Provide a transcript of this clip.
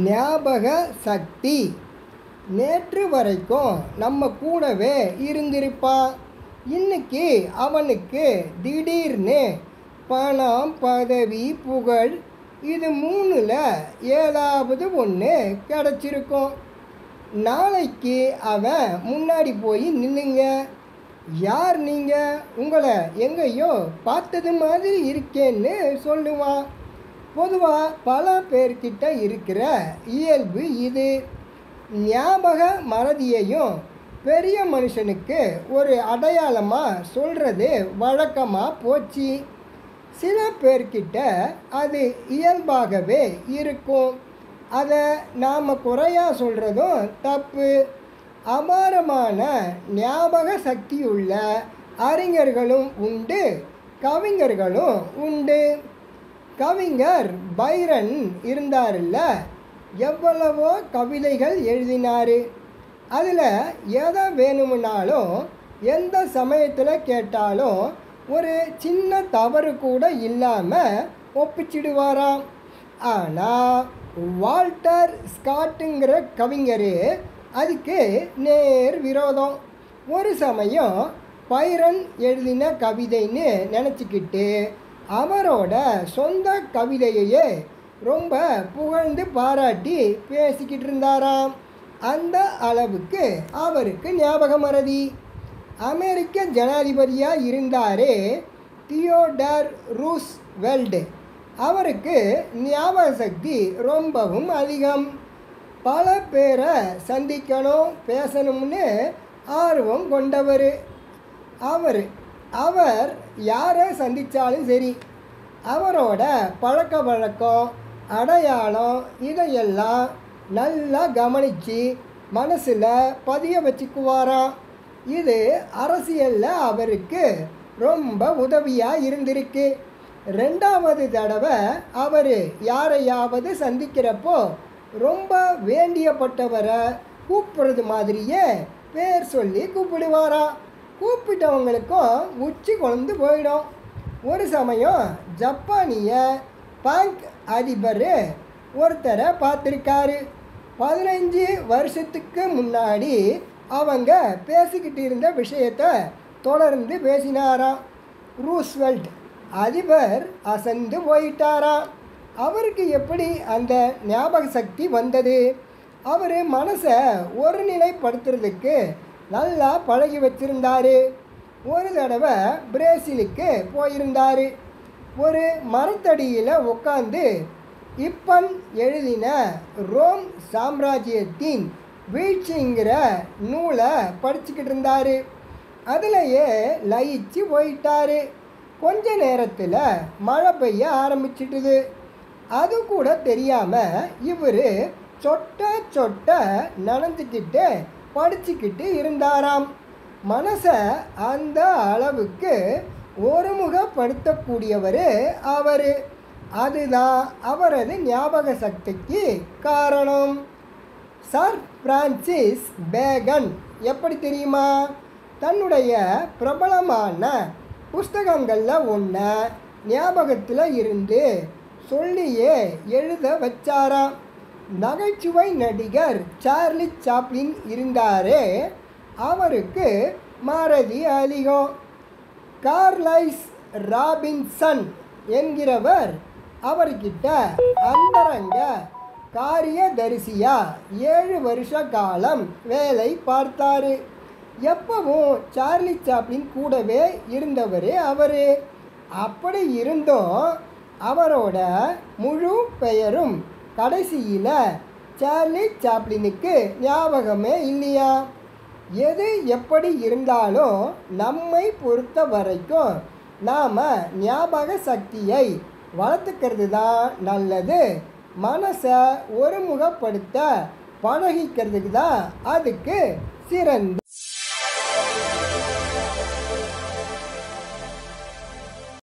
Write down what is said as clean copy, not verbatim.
ஞாபக சக்தி. நேற்று வரைக்கும் நம்ம கூடவே இருந்திருப்பான். இன்னைக்கு அவனுக்கு திடீர்னு பணம், பதவி, புகழ் இது மூணுல ஏதாவது ஒன்று கிடச்சிருக்கும். நாளைக்கு அவன் முன்னாடி போய் நில்லுங்க, யார் நீங்கள், உங்களை எங்கேயோ பார்த்தது மாதிரி இருக்கேன்னு சொல்லுவான். பொதுவாக பல பேர்கிட்ட இருக்கிற இயல்பு இது. ஞாபக மறதியையும் பெரிய மனுஷனுக்கு ஒரு அடையாளமாக சொல்கிறது வழக்கமாக போச்சு. சில பேர்கிட்ட அது இயல்பாகவே இருக்கும். அதை நாம் குறையாக சொல்கிறதும் தப்பு. அபாரமான ஞாபக சக்தியுள்ள அறிஞர்களும் உண்டு, கவிஞர்களும் உண்டு. கவிஞர் பைரன் இருந்தார்ல, எவ்வளவோ கவிதைகள் எழுதினார். அதில் எதை வேணும்னாலும் எந்த சமயத்தில் கேட்டாலும் ஒரு சின்ன தவறு கூட இல்லாமல் ஒப்பிச்சிடுவாராம். ஆனால் வால்டர் ஸ்காட்டுங்கிற கவிஞர் அதுக்கு நேர் விரோதம். ஒரு சமயம் பைரன் எழுதின கவிதைன்னு நினச்சிக்கிட்டு அவரோட சொந்த கவிதையையே ரொம்ப புகழ்ந்து பாராட்டி பேசிக்கிட்டு இருந்தாராம். அந்த அளவுக்கு அவருக்கு ஞாபக மறதி. அமெரிக்க ஜனாதிபதியாக இருந்தாரே தியோடர் ரூஸ்வெல்ட், அவருக்கு ஞாபக சக்தி ரொம்பவும் அதிகம். பல பேரை சந்திக்கணும், பேசணும்னு ஆர்வம் கொண்டவர் அவர் யாரை சந்தித்தாலும் சரி, அவரோட பழக்க வழக்கம், அடையாளம் இதையெல்லாம் நல்லா கவனித்து மனசில் பதிய வச்சுக்குவாராம். இது அரசியலில் அவருக்கு ரொம்ப உதவியாக இருந்திருக்கு. ரெண்டாவது தடவை அவர் யாரையாவது சந்திக்கிறப்போ ரொம்ப வேண்டியப்பட்டவரை கூப்பிடுறது மாதிரியே பேர் சொல்லி கூப்பிடுவாராம். கூப்பிட்டவங்களுக்கும் உச்சி கொழுந்து போயிடும். ஒரு சமயம் ஜப்பானிய பேங்க் அதிபர் ஒருத்தரை பார்த்துருக்காரு. 15 வருஷத்துக்கு முன்னாடி அவங்க பேசிக்கிட்டு இருந்த விஷயத்தை தொடர்ந்து பேசினாராம். ரூஸ்வெல்ட் அதிபர் அசந்து போயிட்டாராம். அவருக்கு எப்படி அந்த ஞாபக சக்தி வந்தது? அவர் மனசை ஒருநிலைப்படுத்துறதுக்கு நல்லா பழகி வச்சிருந்தார். ஒரு தடவை பிரேசிலுக்கு போயிருந்தார். ஒரு மரத்தடியில் உட்காந்து இப்பன் எழுதின ரோம் சாம்ராஜ்யத்தின் வீழ்ச்சிங்கிற நூலை படிச்சுக்கிட்டு இருந்தார். அதிலேயே லயிச்சு போயிட்டார். கொஞ்ச நேரத்தில் மழை பெய்ய ஆரம்பிச்சிட்டுது. அது கூட தெரியாமல் இவர் சொட்ட சொட்ட நனைஞ்சிக்கிட்டு படிச்சுக்கிட்டு இருந்தாராம். மனசை அந்த அளவுக்கு ஒருமுகப்படுத்தக்கூடியவர் அவர். அதுதான் அவரது ஞாபக சக்திக்கு காரணம். சர் பிரான்சிஸ் பேகன் எப்படி தெரியுமா? தன்னுடைய பிரபலமான புஸ்தகங்களில் ஒன்றை ஞாபகத்தில் இருந்து சொல்லியே எழுத வச்சாராம். நகைச்சுவை நடிகர் சார்லி சாப்ளின் இருந்தாரே, அவருக்கு மறதி அதிகம். கார்லைஸ் ராபின்சன் என்கிறவர் அவர்கிட்ட அந்தரங்க காரியதரிசியாக 7 வருஷ காலம் வேலை பார்த்தார். எப்பவும் சார்லி சாப்ளின் கூடவே இருந்தவர் அவர். அப்படி இருந்தும் அவரோட முழு பெயரும் கடைசியில் சார்லி சாப்ளினுக்கு ஞாபகமே இல்லையா? எது எப்படி இருந்தாலும் நம்மை பொறுத்த வரைக்கும் நாம் ஞாபக சக்தியை வளர்த்துக்கிறது தான் நல்லது. மனசை ஒருமுகப்படுத்த பழகிக்கிறதுக்கு தான் அதுக்கு சிறந்த